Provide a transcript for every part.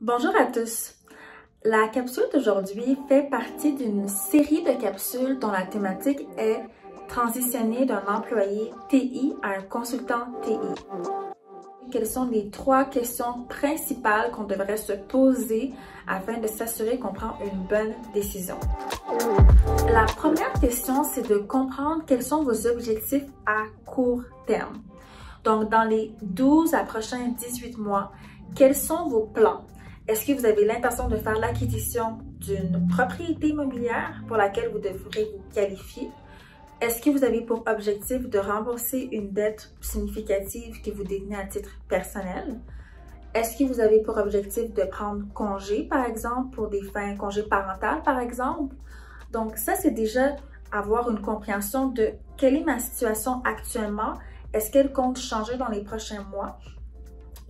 Bonjour à tous! La capsule d'aujourd'hui fait partie d'une série de capsules dont la thématique est transitionner d'un employé TI à un consultant TI. Quelles sont les 3 questions principales qu'on devrait se poser afin de s'assurer qu'on prend une bonne décision? La première question, c'est de comprendre quels sont vos objectifs à court terme. Donc, dans les 12 à prochains 18 mois, quels sont vos plans? Est-ce que vous avez l'intention de faire l'acquisition d'une propriété immobilière pour laquelle vous devrez vous qualifier? Est-ce que vous avez pour objectif de rembourser une dette significative que vous détenez à titre personnel? Est-ce que vous avez pour objectif de prendre congé, par exemple, pour des fins congé parental, par exemple? Donc, ça, c'est déjà avoir une compréhension de quelle est ma situation actuellement. Est-ce qu'elle compte changer dans les prochains mois?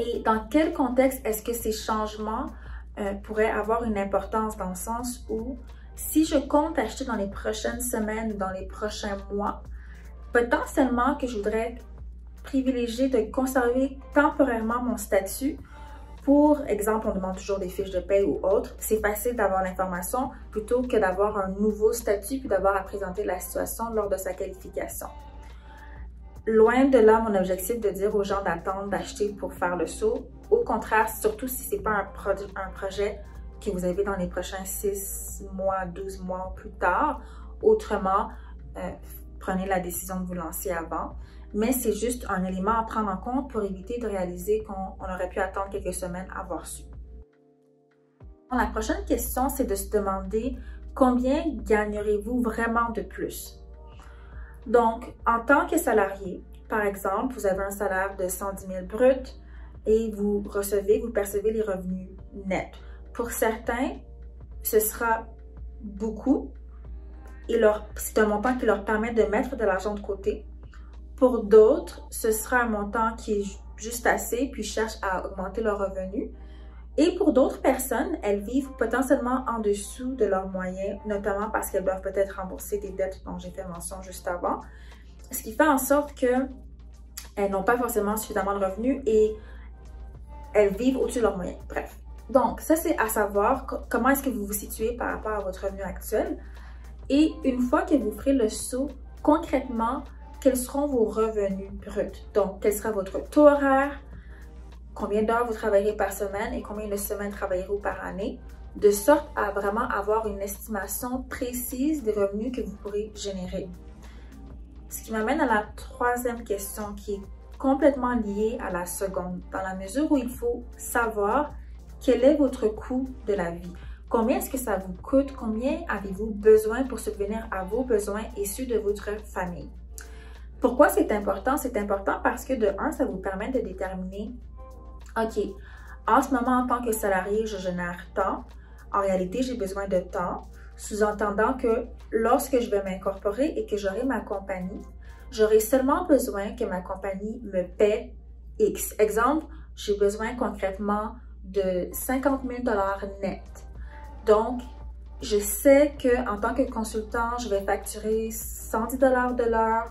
Et dans quel contexte est-ce que ces changements pourraient avoir une importance dans le sens où si je compte acheter dans les prochaines semaines ou dans les prochains mois, potentiellement que je voudrais privilégier de conserver temporairement mon statut. Pour exemple, on demande toujours des fiches de paie ou autres. C'est facile d'avoir l'information plutôt que d'avoir un nouveau statut puis d'avoir à présenter la situation lors de sa qualification. Loin de là, mon objectif de dire aux gens d'attendre, d'acheter pour faire le saut. Au contraire, surtout si ce n'est pas un projet que vous avez dans les prochains 6 mois, 12 mois plus tard. Autrement, prenez la décision de vous lancer avant. Mais c'est juste un élément à prendre en compte pour éviter de réaliser qu'on aurait pu attendre quelques semaines à avoir su. La prochaine question, c'est de se demander combien gagnerez-vous vraiment de plus? Donc, en tant que salarié, par exemple, vous avez un salaire de 110 000 brut et vous percevez les revenus nets. Pour certains, ce sera beaucoup et c'est un montant qui leur permet de mettre de l'argent de côté. Pour d'autres, ce sera un montant qui est juste assez puis cherchent à augmenter leurs revenus. Et pour d'autres personnes, elles vivent potentiellement en dessous de leurs moyens, notamment parce qu'elles doivent peut-être rembourser des dettes dont j'ai fait mention juste avant. Ce qui fait en sorte qu'elles n'ont pas forcément suffisamment de revenus et elles vivent au-dessus de leurs moyens. Bref. Donc, ça, c'est à savoir comment est-ce que vous vous situez par rapport à votre revenu actuel. Et une fois que vous ferez le saut, concrètement, quels seront vos revenus bruts? Donc, quel sera votre taux horaire? Combien d'heures vous travaillerez par semaine et combien de semaines travaillerez-vous par année, de sorte à vraiment avoir une estimation précise des revenus que vous pourrez générer. Ce qui m'amène à la troisième question qui est complètement liée à la seconde, dans la mesure où il faut savoir quel est votre coût de la vie. Combien est-ce que ça vous coûte? Combien avez-vous besoin pour subvenir à vos besoins et ceux de votre famille? Pourquoi c'est important? C'est important parce que de un, ça vous permet de déterminer OK, en ce moment, en tant que salarié, je génère tant. En réalité, j'ai besoin de temps, sous-entendant que lorsque je vais m'incorporer et que j'aurai ma compagnie, j'aurai seulement besoin que ma compagnie me paie X. Exemple, j'ai besoin concrètement de 50 000 $ net. Donc, je sais qu'en tant que consultant, je vais facturer 110 $ de l'heure,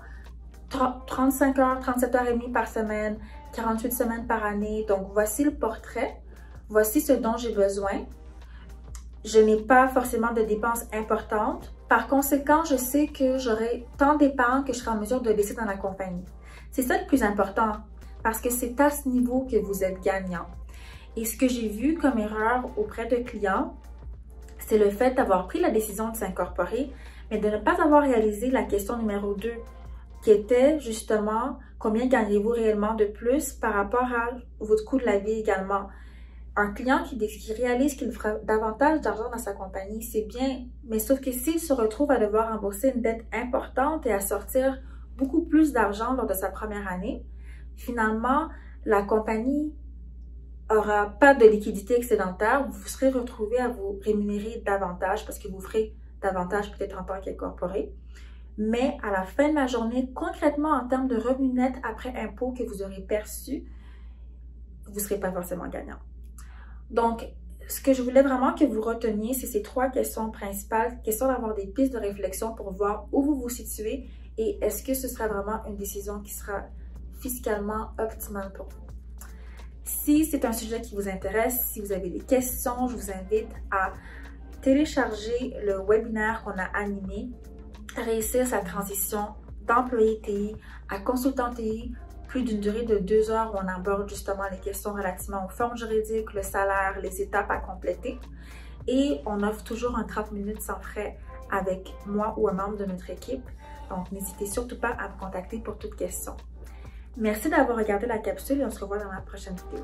35 heures, 37 heures et demie par semaine, 48 semaines par année. Donc, voici le portrait. Voici ce dont j'ai besoin. Je n'ai pas forcément de dépenses importantes. Par conséquent, je sais que j'aurai tant d'épargne que je serai en mesure de laisser dans la compagnie. C'est ça le plus important parce que c'est à ce niveau que vous êtes gagnant. Et ce que j'ai vu comme erreur auprès de clients, c'est le fait d'avoir pris la décision de s'incorporer, mais de ne pas avoir réalisé la question numéro 2, qui était justement combien gagnez-vous réellement de plus par rapport à votre coût de la vie également. Un client qui réalise qu'il fera davantage d'argent dans sa compagnie, c'est bien, mais sauf que s'il se retrouve à devoir rembourser une dette importante et à sortir beaucoup plus d'argent lors de sa première année, finalement, la compagnie n'aura pas de liquidité excédentaire, vous serez retrouvé à vous rémunérer davantage parce que vous ferez davantage peut-être en tant qu'incorporé. Mais à la fin de la journée, concrètement en termes de revenus nets après impôt que vous aurez perçu, vous ne serez pas forcément gagnant. Donc, ce que je voulais vraiment que vous reteniez, c'est ces 3 questions principales, question d'avoir des pistes de réflexion pour voir où vous vous situez et est-ce que ce sera vraiment une décision qui sera fiscalement optimale pour vous. Si c'est un sujet qui vous intéresse, si vous avez des questions, je vous invite à télécharger le webinaire qu'on a animé, Réussir sa transition d'employé TI à consultant TI, plus d'une durée de 2 heures où on aborde justement les questions relativement aux formes juridiques, le salaire, les étapes à compléter. Et on offre toujours un 30 minutes sans frais avec moi ou un membre de notre équipe. Donc, n'hésitez surtout pas à me contacter pour toute question. Merci d'avoir regardé la capsule et on se revoit dans la prochaine vidéo.